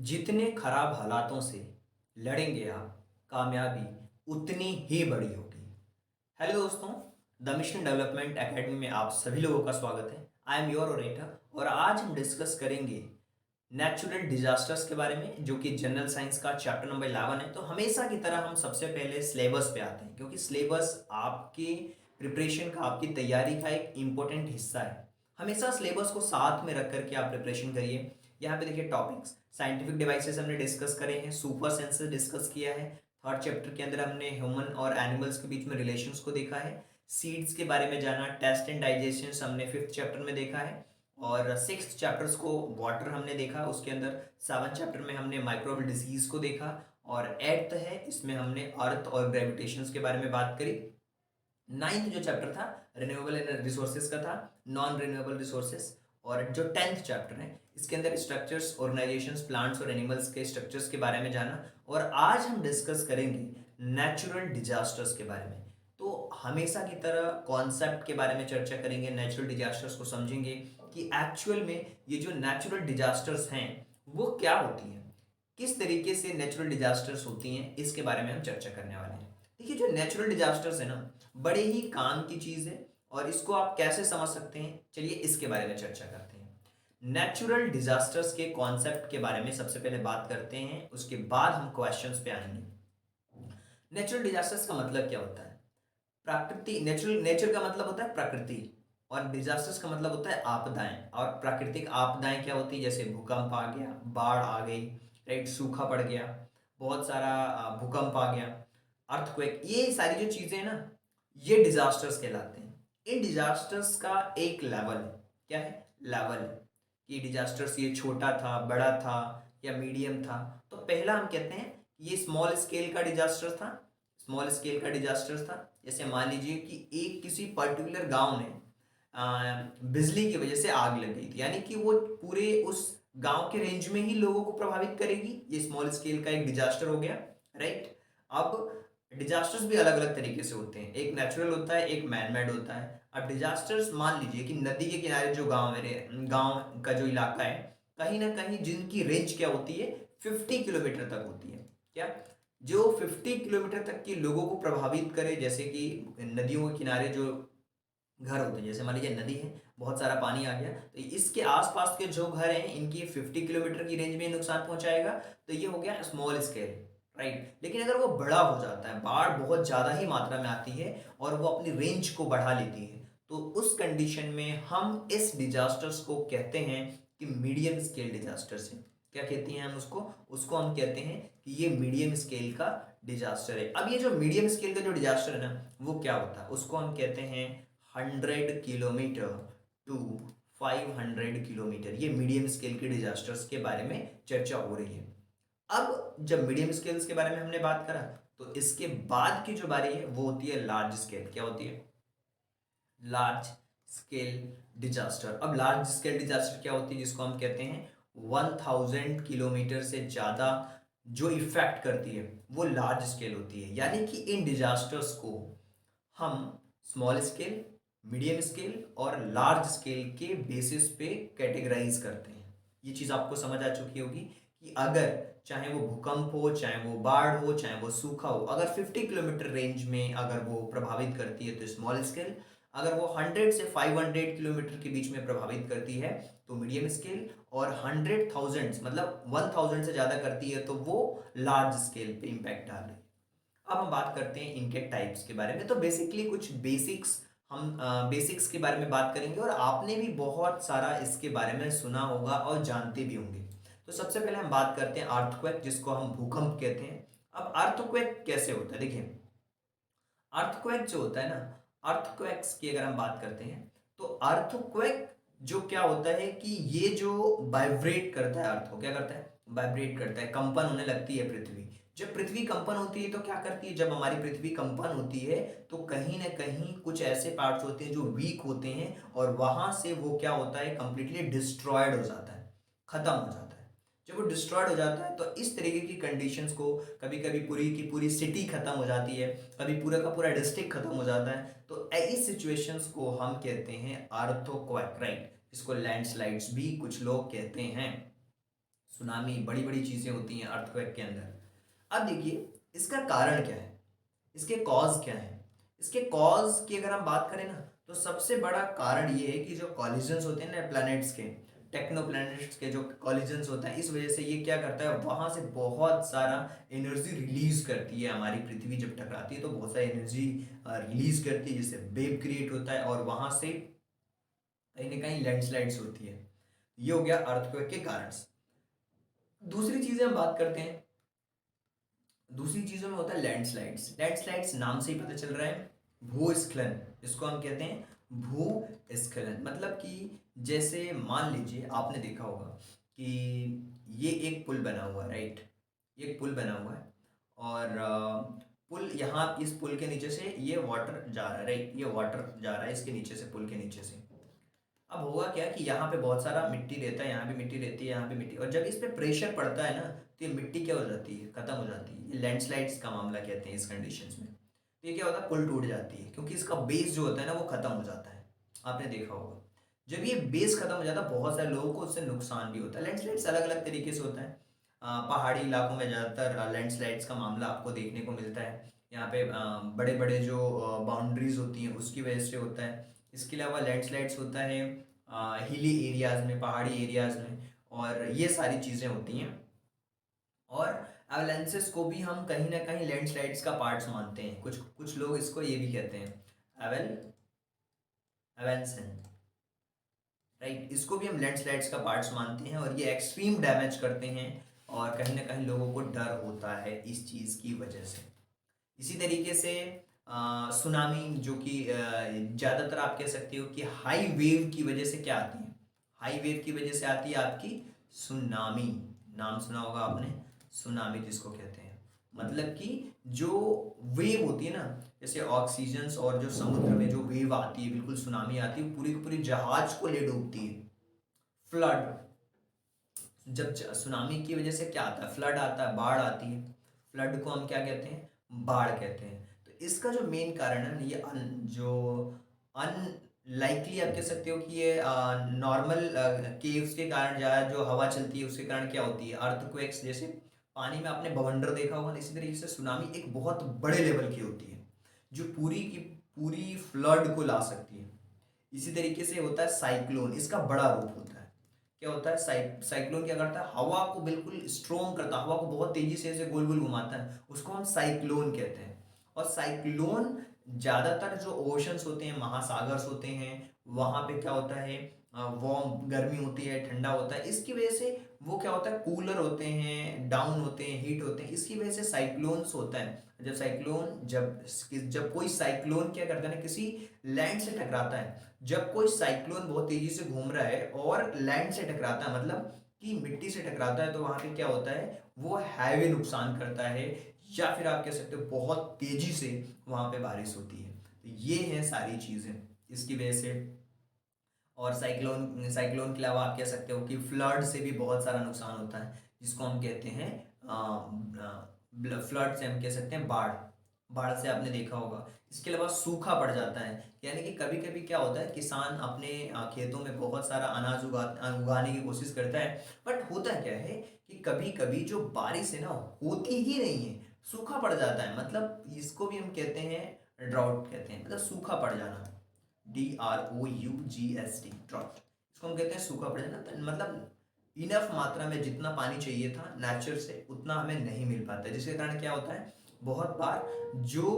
जितने खराब हालातों से लड़ेंगे आप, कामयाबी उतनी ही बड़ी होगी। हेलो दोस्तों, द मिशन डेवलपमेंट एकेडमी में आप सभी लोगों का स्वागत है। आई एम योर ओरेटर और आज हम डिस्कस करेंगे नेचुरल डिजास्टर्स के बारे में, जो कि जनरल साइंस का चैप्टर नंबर 11 है। तो हमेशा की तरह हम सबसे पहले सिलेबस पे आते हैं, क्योंकि सिलेबस आपके प्रिपरेशन का, आपकी तैयारी का एक इम्पोर्टेंट हिस्सा है। हमेशा सिलेबस को साथ में रख करके आप प्रिपरेशन करिए। यहाँ पे देखिए टॉपिक्स, साइंटिफिक डिवाइसेस हमने डिस्कस करे हैं, सुपर सेंसेस डिस्कस किया है। थर्ड चैप्टर के अंदर हमने ह्यूमन और एनिमल्स के बीच में रिलेशंस को देखा है। सीड्स के बारे में जाना, टेस्ट एंड डाइजेशन हमने फिफ्थ चैप्टर में देखा है। और सिक्स चैप्टर्स को वाटर हमने देखा, उसके अंदर सेवन चैप्टर में हमने माइक्रोबियल डिजीज को देखा। और एट्थ है, इसमें हमने अर्थ और ग्रेविटेशंस के बारे में बात करी। नाइन्थ जो चैप्टर था रिन्यूएबल रिसोर्सेज का था, नॉन रिन्यूएबल रिसोर्सेज। और जो टेंथ चैप्टर है इसके अंदर स्ट्रक्चर्स, ऑर्गेनाइजेशंस, प्लांट्स और एनिमल्स के स्ट्रक्चर्स के बारे में जाना। और आज हम डिस्कस करेंगे नेचुरल डिजास्टर्स के बारे में। तो हमेशा की तरह कॉन्सेप्ट के बारे में चर्चा करेंगे, नेचुरल डिजास्टर्स को समझेंगे कि एक्चुअल में ये जो नेचुरल डिजास्टर्स हैं वो क्या होती हैं, किस तरीके से नेचुरल डिजास्टर्स होती हैं, इसके बारे में हम चर्चा करने वाले हैं। देखिए, जो नेचुरल डिजास्टर्स है ना, बड़े ही काम की चीज़ है। और इसको आप कैसे समझ सकते हैं, चलिए इसके बारे में चर्चा करते हैं। नेचुरल डिजास्टर्स के कॉन्सेप्ट के बारे में सबसे पहले बात करते हैं, उसके बाद हम क्वेश्चंस पे आएंगे। नेचुरल डिजास्टर्स का मतलब क्या होता है? प्रकृति, नेचर का मतलब होता है प्रकृति, और डिजास्टर्स का मतलब होता है आपदाएं। और प्राकृतिक आपदाएं क्या होती है? जैसे भूकंप आ गया, बाढ़ आ गई, राइट, सूखा पड़ गया, बहुत सारा भूकंप आ गया, अर्थक्वेक, ये सारी जो चीजें हैं ना, ये डिजास्टर्स कहलाते हैं। इन डिजास्टर्स का एक लेवल है। क्या है? लेवल है कि डिजास्टर्स ये छोटा था, बड़ा था या मीडियम था। तो पहला हम कहते हैं ये स्मॉल स्केल का डिजास्टर था। स्मॉल स्केल का डिजास्टर था, जैसे मान लीजिए कि एक किसी पर्टिकुलर गांव में बिजली की वजह से आग लग गई थी, यानी कि वो पूरे उस गांव के रेंज में ही लोगों को प्रभावित करेगी। ये स्मॉल स्केल का एक डिजास्टर हो गया, राइट। अब डिजास्टर्स भी अलग अलग तरीके से होते हैं, एक नेचुरल होता है, एक मैनमेड होता है। अब डिजास्टर्स मान लीजिए कि नदी के किनारे जो गांव, मेरे गांव का जो इलाका है, कहीं ना कहीं जिनकी रेंज क्या होती है, 50 किलोमीटर तक होती है। क्या? जो 50 किलोमीटर तक के लोगों को प्रभावित करे, जैसे कि नदियों के किनारे जो घर होते हैं, जैसे मान लीजिए नदी है, बहुत सारा पानी आ गया, तो इसके आसपास के जो घर हैं इनकी 50 किलोमीटर की रेंज में नुकसान पहुंचाएगा। तो ये हो गया स्मॉल स्केल, राइट। लेकिन अगर वो बड़ा हो जाता है, बाढ़ बहुत ज़्यादा ही मात्रा में आती है और वो अपनी रेंज को बढ़ा लेती है, तो उस कंडीशन में हम इस डिजास्टर्स को कहते हैं कि मीडियम स्केल डिजास्टर्स है। क्या कहते हैं हम उसको? उसको हम कहते हैं कि ये मीडियम स्केल का डिजास्टर है। अब ये जो मीडियम स्केल का जो डिजास्टर है ना, वो क्या होता है? उसको हम कहते हैं 100 किलोमीटर टू 500 किलोमीटर। ये मीडियम स्केल के डिजास्टर्स के बारे में चर्चा हो रही है। अब जब मीडियम स्केल्स के बारे में हमने बात करा, तो इसके बाद की जो बारी है वो होती है लार्ज स्केल। क्या होती है? Large scale disaster. अब लार्ज स्केल डिजास्टर क्या होती है? जिसको हम कहते हैं 1000 किलोमीटर से ज़्यादा जो इफेक्ट करती है वो लार्ज स्केल होती है। यानी कि इन डिजास्टर्स को हम स्मॉल स्केल, मीडियम स्केल और लार्ज स्केल के बेसिस पे कैटेगराइज करते हैं। ये चीज़ आपको समझ आ चुकी होगी कि अगर चाहे वो भूकंप हो, चाहे वो बाढ़ हो, चाहे वो सूखा हो, अगर 50 किलोमीटर रेंज में अगर वो प्रभावित करती है तो स्मॉल स्केल, अगर वो 100 से 500 किलोमीटर के बीच में प्रभावित करती है तो मीडियम स्केल, और 100,000 मतलब 1000 से ज़्यादा करती है तो वो लार्ज स्केल पे इम्पैक्ट डाल रही है। अब हम बात करते हैं इनके टाइप्स के बारे में। तो बेसिकली कुछ बेसिक्स, हम बेसिक्स के बारे में बात करेंगे, और आपने भी बहुत सारा इसके बारे में सुना होगा और जानते भी होंगे। तो सबसे पहले हम बात करते हैं अर्थक्वेक, जिसको हम भूकंप कहते हैं। अब अर्थक्वेक कैसे होता है? देखिए, अर्थक्वेक जो होता है ना, अर्थक्वेक्स की अगर हम बात करते हैं, तो अर्थक्वेक जो क्या होता है कि ये जो वाइब्रेट करता है, अर्थ को क्या करता है? वाइब्रेट करता है, कंपन होने लगती है पृथ्वी। जब पृथ्वी कंपन होती है तो क्या करती है? जब हमारी पृथ्वी कंपन होती है तो कहीं ना कहीं कुछ ऐसे पार्ट्स होते हैं जो वीक होते हैं, और वहां से वो क्या होता है? कंप्लीटली डिस्ट्रॉयड हो जाता है, खत्म हो जाता है। जब वो डिस्ट्रॉयड हो जाता है तो इस तरीके की कंडीशंस को, कभी कभी पूरी की पूरी सिटी खत्म हो जाती है, कभी पूरा का पूरा डिस्ट्रिक्ट खत्म हो जाता है, तो इस सिचुएशंस को हम कहते हैं अर्थक्वेक, राइट। इसको लैंडस्लाइड्स भी कुछ लोग कहते हैं। सुनामी, बड़ी बड़ी चीज़ें होती हैं अर्थक्वेक के अंदर। अब देखिए इसका कारण क्या है, इसके कॉज क्या है। इसके कॉज की अगर हम बात करें ना, तो सबसे बड़ा कारण ये है कि जो कॉलिजन्स होते हैं ना प्लैनेट्स के, टेक्नो प्लैनेट्स के जो कॉलिजन्स होता है, इस वजह से ये क्या करता है, वहाँ से बहुत सारा एनर्जी रिलीज करती है। हमारी पृथ्वी जब टकराती है तो बहुत सारी एनर्जी रिलीज करती है, जिससे वेव क्रिएट होता है और वहाँ से कहीं ना कहीं लैंडस्लाइड्स होती है। ये हो गया अर्थक्वेक के कारण। दूसरी चीज़ें हम बात करते हैं, दूसरी चीज़ों में होता है लैंडस्लाइड्स। लैंडस्लाइड्स नाम से ही पता चल रहा है, भूस्खलन, इसको हम कहते हैं भूस्खलन। मतलब कि जैसे मान लीजिए आपने देखा होगा कि ये एक पुल बना हुआ है, राइट, ये एक पुल बना हुआ है और पुल, यहाँ इस पुल के नीचे से ये वाटर जा रहा है, राइट, ये वाटर जा रहा है इसके नीचे से, पुल के नीचे से। अब होगा क्या कि यहाँ पे बहुत सारा मिट्टी रहता है, यहाँ भी मिट्टी रहती है, यहाँ भी मिट्टी, और जब इस पे प्रेशर पड़ता है ना, तो ये मिट्टी क्या हो जाती है, खत्म हो जाती है। ये लैंडस्लाइड्स का मामला कहते हैं इस कंडीशंस में। तो ये क्या होता है, पुल टूट जाती है क्योंकि इसका बेस जो होता है ना वो खत्म हो जाता है। आपने देखा होगा जब ये बेस खत्म हो जाता है बहुत सारे लोगों को उससे नुकसान भी होता है। लैंडस्लाइड्स अलग अलग तरीके से होता है। पहाड़ी इलाकों में ज़्यादातर लैंडस्लाइड्स का मामला आपको देखने को मिलता है। यहाँ पे बड़े बड़े जो बाउंड्रीज होती हैं उसकी वजह से होता है। इसके अलावा लैंडस्लाइड्स होता है हिली एरियाज़ में, पहाड़ी एरियाज़ में, और ये सारी चीज़ें होती हैं। और एवलेंसेस को भी हम कहीं ना कहीं लैंडस्लाइड्स का पार्ट्स मानते हैं। कुछ कुछ लोग इसको ये भी कहते हैं एवेल एवेंसन, राइट, इसको भी हम लैंडस्लाइड्स का पार्ट्स मानते हैं और ये एक्सट्रीम डैमेज करते हैं और कहीं ना कहीं लोगों को डर होता है इस चीज़ की वजह से। इसी तरीके से सुनामी, जो कि ज़्यादातर आप कह सकते हो कि हाई वेव की वजह से क्या आती है, हाई वेव की वजह से आती है आपकी सुनामी। नाम सुना होगा आपने, सुनामी जिसको कहते हैं। मतलब कि जो वेव होती है ना, जैसे ऑक्सीजन और जो समुद्र में जो वेव आती है, बिल्कुल सुनामी आती है, पूरी की पूरी जहाज को ले डूबती है। फ्लड, जब सुनामी की वजह से क्या आता है, फ्लड आता है, बाढ़ आती है। फ्लड को हम क्या कहते हैं, बाढ़ कहते हैं। तो इसका जो मेन कारण है ना, ये जो अनलाइकली आप कह सकते हो कि ये नॉर्मल केव्स के कारण, ज़्यादा जो हवा चलती है उसके कारण क्या होती है, अर्थक्वेक्स। जैसे पानी में आपने बवंडर देखा होगा, इसी तरीके से सुनामी एक बहुत बड़े लेवल की होती है जो पूरी की पूरी फ्लड को ला सकती है। इसी तरीके से होता है साइक्लोन, इसका बड़ा रूप होता है। क्या होता है, साइक्लोन क्या करता है, हवा को बिल्कुल स्ट्रोंग करता है, हवा को बहुत तेजी से ऐसे गोल गोल घुमाता है, उसको हम साइक्लोन कहते हैं। और साइक्लोन ज़्यादातर जो ओशंस होते हैं, महासागर्स होते हैं, वहाँ पे क्या होता है, वार्म, गर्मी होती है, ठंडा होता है, इसकी वजह से वो क्या होता है, कूलर होते हैं, डाउन होते हैं, हीट होते हैं, इसकी वजह से साइक्लोन्स होता है। जब साइक्लोन, जब कोई साइक्लोन क्या करता है ना, किसी लैंड से टकराता है, जब कोई साइक्लोन बहुत तेजी से घूम रहा है और लैंड से टकराता है, मतलब कि मिट्टी से टकराता है, तो वहां पे क्या होता है, वो हैवी नुकसान करता है, या फिर आप कह सकते हो बहुत तेजी से वहां पे बारिश होती है। तो ये हैं सारी चीजें इसकी वजह से। और साइक्लोन, साइक्लोन के अलावा आप कह सकते हो कि फ्लड से भी बहुत सारा नुकसान होता है, जिसको हम कहते हैं फ्लड से हम कह सकते हैं बाढ़। बाढ़ से आपने देखा होगा। इसके अलावा सूखा पड़ जाता है, यानी कि कभी कभी क्या होता है, किसान अपने खेतों में बहुत सारा अनाज उगाने की कोशिश करता है, बट होता क्या है कि कभी कभी जो बारिश है ना होती ही नहीं है, सूखा पड़ जाता है। मतलब इसको भी हम कहते हैं ड्राउट कहते हैं, मतलब सूखा पड़ जाना, DROUGST, ड्रॉट, इसको हम कहते हैं सूखा पड़ जाना। तो मतलब इनफ मात्रा में जितना पानी चाहिए था नेचर से, उतना हमें नहीं मिल पाता, जिसके कारण क्या होता है, बहुत बार जो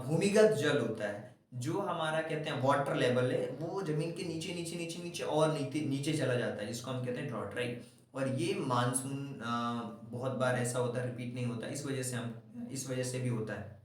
भूमिगत जल होता है, जो हमारा कहते हैं वाटर लेवल है, वो जमीन के नीचे नीचे नीचे नीचे और नीचे नीचे चला जाता है, जिसको हम कहते हैं ड्रॉट, राइट। और ये मानसून बहुत बार ऐसा होता है, रिपीट नहीं होता, इस वजह से भी होता है।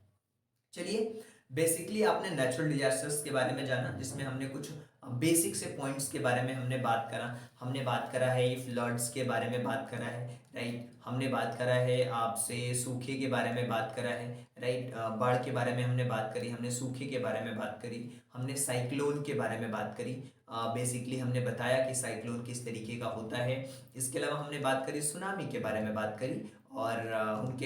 चलिए, बेसिकली आपने नेचुरल डिजास्टर्स के बारे में जाना, जिसमें हमने कुछ बेसिक से पॉइंट्स के बारे में हमने बात करा। हमने बात करा है फ्लड्स के बारे में बात करा है, राइट। हमने बात करा है आपसे सूखे के बारे में बात करा है, राइट। बाढ़ के बारे में हमने बात करी, हमने सूखे के बारे में बात करी, हमने साइक्लोन के बारे में बात करी। बेसिकली हमने बताया कि साइक्लोन किस तरीके का होता है। इसके अलावा हमने बात करी सुनामी के बारे में बात करी, और उनके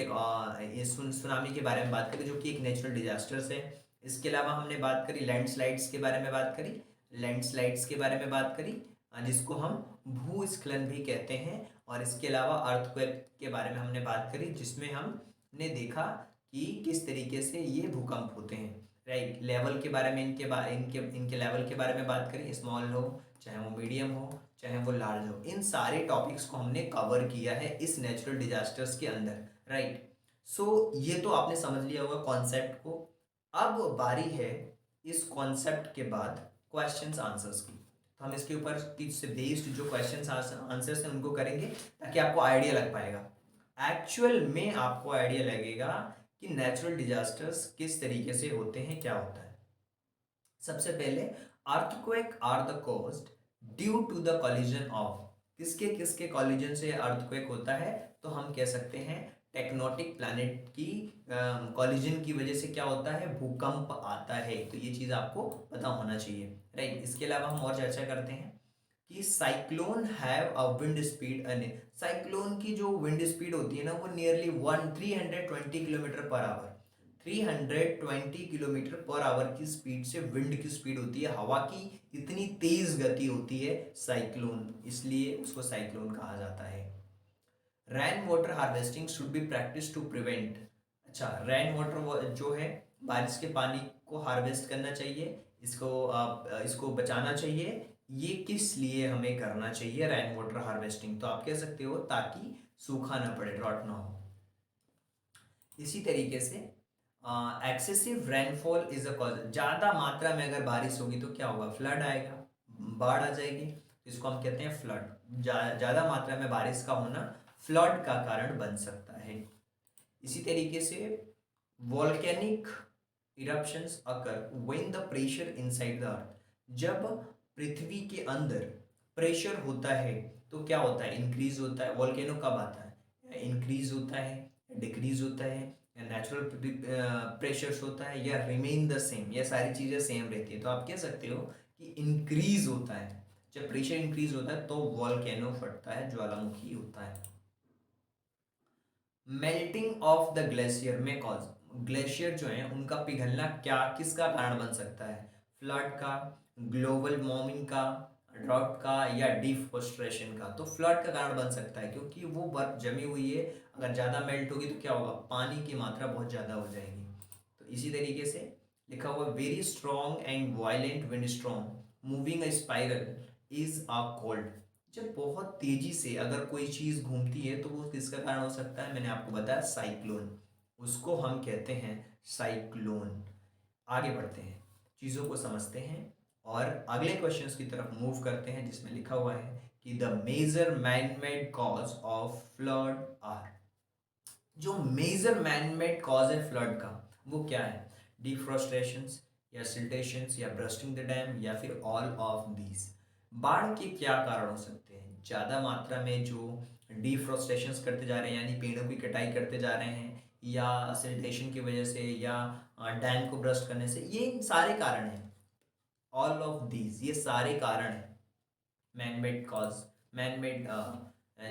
ये सुनामी के बारे में बात करी, जो कि एक नेचुरल डिजास्टर्स है। इसके अलावा हमने बात करी लैंडस्लाइड्स के बारे में बात करी, लैंडस्लाइड्स के बारे में बात करी, जिसको हम भूस्खलन भी कहते हैं। और इसके अलावा अर्थक्वेक के बारे में हमने बात करी, जिसमें हमने देखा कि किस तरीके से ये भूकंप होते हैं, राइट। लेवल के बारे में इनके लेवल के बारे में बात करी, स्मॉल हो चाहे वो मीडियम हो चाहे वो लार्ज हो, इन सारे टॉपिक्स को हमने कवर किया है इस नेचुरल डिजास्टर्स के अंदर, राइट। सो ये तो आपने समझ लिया होगा कॉन्सेप्ट को। अब बारी है इस कॉन्सेप्ट के बाद क्वेश्चंस आंसर्स की। तो हम इसके ऊपर से बेस्ड जो क्वेश्चंस आंसर्स हैं उनको करेंगे, ताकि आपको आइडिया लग पाएगा, एक्चुअल में आपको आइडिया लगेगा कि नेचुरल डिजास्टर्स किस तरीके से होते हैं, क्या होता है। सबसे पहले, earthquake are the caused due to the collision of, किसके किसके कॉलिजन से अर्थक्वेक होता है, तो हम कह सकते हैं टेक्टोनिक प्लैनेट की कॉलिजन की वजह से क्या होता है, भूकंप आता है। तो ये चीज़ आपको पता होना चाहिए, राइट। इसके अलावा हम और चर्चा करते हैं कि cyclone have a wind speed, cyclone की जो विंड स्पीड होती है ना, वो nearly 320 kilometre per hour, 320 kilometre per hour की स्पीड से विंड की स्पीड होती है, हवा की इतनी तेज गति होती है साइक्लोन, इसलिए उसको साइक्लोन कहा जाता है। Rain water harvesting should be practice to prevent, अच्छा, रेन वाटर जो है बारिश के पानी को हार्वेस्ट करना चाहिए, इसको बचाना चाहिए। ये किस लिए हमें करना चाहिए रेन वाटर हार्वेस्टिंग, तो आप कह सकते हो ताकि सूखा ना पड़े, ड्रॉट ना हो। इसी तरीके से excessive rainfall is a cause, ज़्यादा मात्रा में अगर बारिश होगी तो क्या होगा, फ्लड आएगा, बाढ़ आ जाएगी, इसको हम कहते हैं फ्लड। ज़्यादा मात्रा में बारिश का होना फ्लड का कारण बन सकता है। इसी तरीके से volcanic eruptions occur when the pressure inside the earth, जब पृथ्वी के अंदर प्रेशर होता है तो क्या होता है, इंक्रीज होता है। वॉल्केनो कब आता है, इंक्रीज होता है, डिक्रीज होता है, या नेचुरल प्रेशर्स होता है, या रिमेन द सेम, या सारी चीज़ें सेम रहती है। तो आप कह सकते हो कि इंक्रीज होता है, जब प्रेशर इंक्रीज होता है तो वॉल्केनो फटता है, ज्वालामुखी होता है। मेल्टिंग ऑफ द ग्लेशियर में कॉज, ग्लेशियर जो है उनका पिघलना क्या किसका कारण बन सकता है, फ्लड का, ग्लोबल वार्मिंग का, ड्राउट का, या डिफॉरेस्टेशन का। तो फ्लड का कारण बन सकता है, क्योंकि वो बर्फ जमी हुई है, अगर ज़्यादा मेल्ट होगी तो क्या होगा, पानी की मात्रा बहुत ज़्यादा हो जाएगी। तो इसी तरीके से लिखा हुआ, very strong and violent wind storm moving a spiral is a cold, जब बहुत तेजी से अगर कोई चीज घूमती है तो वो किसका कारण हो सकता है, मैंने आपको बताया साइक्लोन, उसको हम कहते हैं साइक्लोन। आगे बढ़ते हैं, चीज़ों को समझते हैं और अगले क्वेश्चंस की तरफ मूव करते हैं, जिसमें लिखा हुआ है कि the major man made cause of flood are, जो मेजर मैन मेड कॉज है फ्लड का वो क्या है, डिफ्रोस्ट्रेशंस या सिल्टेशंस या ब्रस्टिंग द डैम या फिर ऑल ऑफ दीज। बाढ़ के क्या कारण हो सकते हैं, ज़्यादा मात्रा में जो डिफ्रोस्ट्रेशंस करते जा रहे हैं, यानी पेड़ों की कटाई करते जा रहे हैं, या सिल्टेशन की वजह से, या डैम को ब्रस्ट करने से, ये सारे कारण हैं, ऑल ऑफ दीज, ये सारे कारण हैं। Man made cause, man made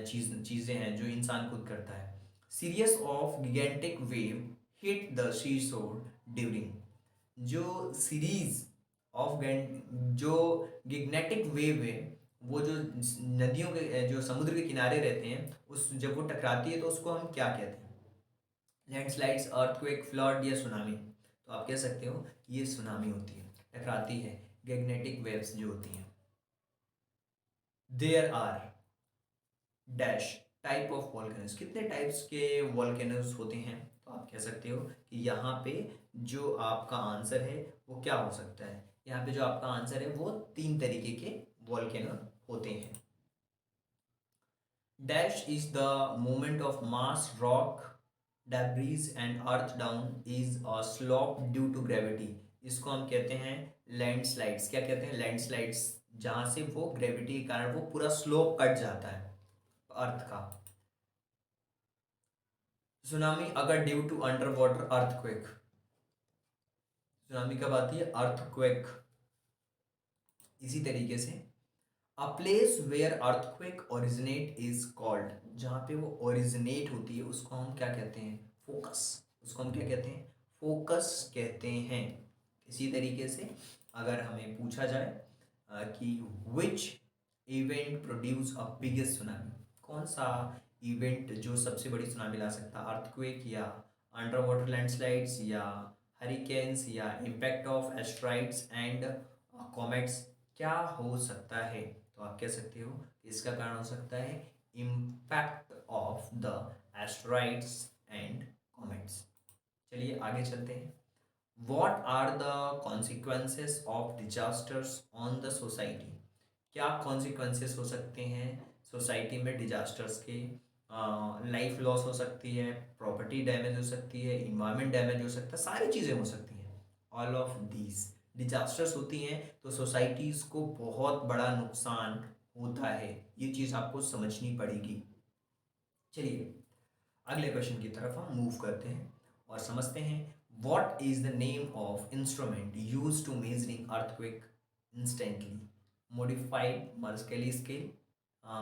चीज़ें हैं जो इंसान खुद करता है। Series of gigantic wave hit the sea shore during, जो सीरीज ऑफ जो गिगनेटिक वेव है, वो जो नदियों के जो समुद्र के किनारे रहते हैं, उस जब वो टकराती है तो उसको हम क्या कहते हैं, लैंडस्लाइड्स, अर्थक्वेक, फ्लड या सुनामी। तो आप कह सकते हो कि ये सुनामी होती है, टकराती है, गिगनेटिक वेव्स जो होती हैं। There are dash type of volcanoes, कितने टाइप्स के वॉल्केनोस होते हैं, तो आप कह सकते हो कि यहाँ पे जो आपका आंसर है वो क्या हो सकता है, यहाँ पे जो आपका आंसर है वो 3 तरीके के वॉल्केनो होते हैं। Dash is the movement of mass rock debris and earth down is a slope due to gravity, इसको हम कहते हैं लैंडस्लाइड्स। क्या कहते हैं, लैंडस्लाइड्स, जहाँ से वो ग्रेविटी के कारण वो पूरा स्लोप कट जाता है अर्थ का। सुनामी अगर due to under water earthquake, tsunami कब आती है, अर्थक्वेक। इसी तरीके से a place where earthquake originate is called, जहाँ पे वो ओरिजिनेट होती है उसको हम क्या कहते हैं, फोकस, उसको हम क्या कहते हैं, फोकस कहते हैं। इसी तरीके से अगर हमें पूछा जाए कि which event produce a biggest tsunami? कौन सा इवेंट जो सबसे बड़ी सुनामी ला सकता है? अर्थक्वेक या अंडर वाटर लैंडस्लाइड्स या हरिकेन्स या impact of asteroids and comets? क्या हो सकता है? तो आप कह सकते हो कि इसका कारण हो सकता है impact of the asteroids and comets. चलिए आगे चलते हैं। What are the consequences of disasters on the society? क्या कॉन्सिक्वेंसेस हो सकते हैं सोसाइटी में डिजास्टर्स के? लाइफ लॉस हो सकती है, प्रॉपर्टी डैमेज हो सकती है, इन्वायरमेंट डैमेज हो सकता है, सारी चीज़ें हो सकती हैं। ऑल ऑफ दीज डिजास्टर्स होती हैं तो सोसाइटीज़ को बहुत बड़ा नुकसान होता है। ये चीज़ आपको समझनी पड़ेगी। चलिए अगले क्वेश्चन की तरफ हम मूव करते हैं और समझते हैं। What is the name of instrument use to measuring earthquake instantly? Modified Mercalli scale,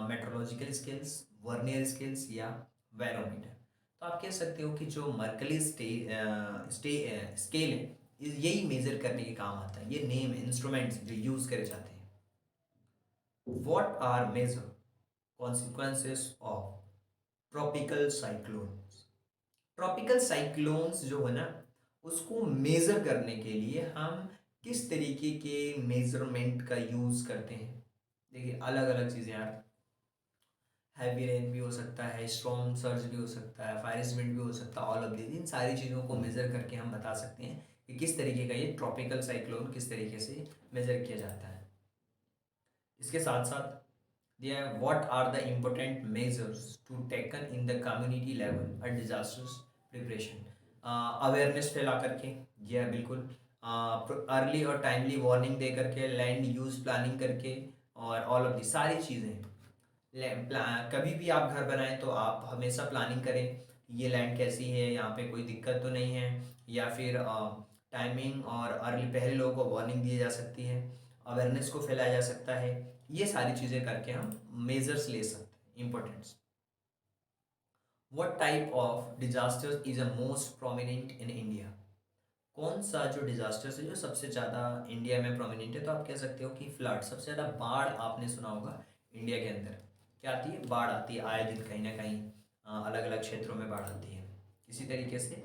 metrological scales, vernier scales या बैरोमीटर? तो आप कह सकते हो कि जो मर्कली स्केल है यही मेजर करने के काम आता है। ये नेम इंस्ट्रूमेंट्स जो यूज करे जाते हैं। What are major consequences of tropical cyclones? Tropical cyclones जो है ना उसको मेज़र करने के लिए हम किस तरीके के मेज़रमेंट का यूज़ करते हैं? देखिए अलग अलग चीज़ें यार, हैवी रेन भी हो सकता है, स्ट्रॉन्ग सर्ज भी हो सकता है, फायरिश विंड भी हो सकता है। ऑल ऑफ दिस इन सारी चीज़ों को मेज़र करके हम बता सकते हैं कि किस तरीके का ये ट्रॉपिकल साइक्लोन किस तरीके से मेज़र किया जाता है। इसके साथ साथ दिया है what are the important measures to taken in the community level a disasters preparation? Awareness फैला करके, जी हाँ बिल्कुल, अर्ली और टाइमली वार्निंग दे करके, लैंड यूज प्लानिंग करके, और ऑल ऑफ दी सारी चीज़ें। कभी भी आप घर बनाएं तो आप हमेशा प्लानिंग करें, ये लैंड कैसी है, यहाँ पे कोई दिक्कत तो नहीं है, या फिर टाइमिंग और अर्ली पहले लोगों को वार्निंग दी जा सकती है, अवेयरनेस को फैलाया जा सकता है। ये सारी चीज़ें करके हम मेजर्स ले सकते हैं importance. What type of disasters is a most prominent in India? कौन सा जो डिजास्टर्स है जो सबसे ज़्यादा इंडिया में प्रोमिनेंट है? तो आप कह सकते हो कि फ्लड। सबसे ज़्यादा बाढ़ आपने सुना होगा इंडिया के अंदर क्या आती है? बाढ़ आती है आए दिन कहीं ना कहीं, अलग अलग क्षेत्रों में बाढ़ आती है। इसी तरीके से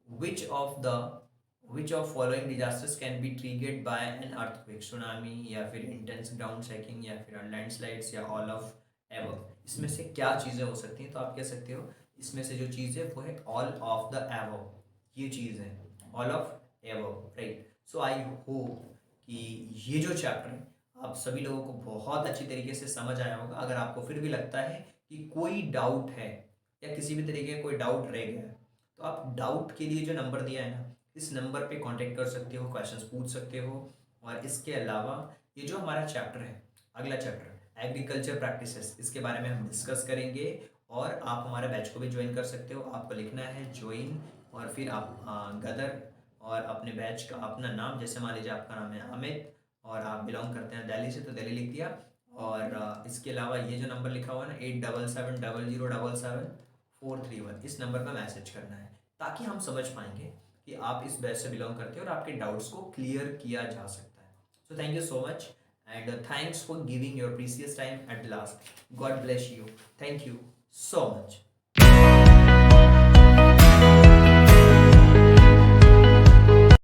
which of the which of following disasters can be triggered by an earthquake? Tsunami या फिर इंटेंस ग्राउंड शेकिंग या फिर लैंडस्लाइड्स या ऑल ऑफ एबव? इसमें से क्या चीज़ें हो सकती हैं? तो आप कह सकते हो इसमें से जो चीज़ है वो है ऑल ऑफ द एबव। ये चीज़ है all of above, right. So I hope कि ये जो चैप्टर है आप सभी लोगों को बहुत अच्छी तरीके से समझ आया होगा। अगर आपको फिर भी लगता है कि कोई डाउट है या किसी भी तरीके का कोई डाउट रह गया है तो आप डाउट के लिए जो नंबर दिया है ना इस नंबर पे कांटेक्ट कर सकते हो, क्वेश्चंस पूछ सकते हो। और इसके अलावा ये जो हमारा चैप्टर है, अगला चैप्टर एग्रीकल्चर प्रैक्टिसेस, इसके बारे में हम डिस्कस करेंगे। और आप हमारे बैच को भी ज्वाइन कर सकते हो। आपको लिखना है ज्वाइन और फिर आप गदर और अपने बैच का अपना नाम, जैसे मान लीजिए आपका नाम है अमित और आप बिलोंग करते हैं दिल्ली से तो दिल्ली लिख दिया। और इसके अलावा ये जो नंबर लिखा हुआ है ना 87700741, इस नंबर पर मैसेज करना है ताकि हम समझ पाएंगे कि आप इस बैच से बिलोंग करते हैं और आपके डाउट्स को क्लियर किया जा सकता है। So thank you so much and thanks for giving your precious time at last. God bless you. Thank you so much.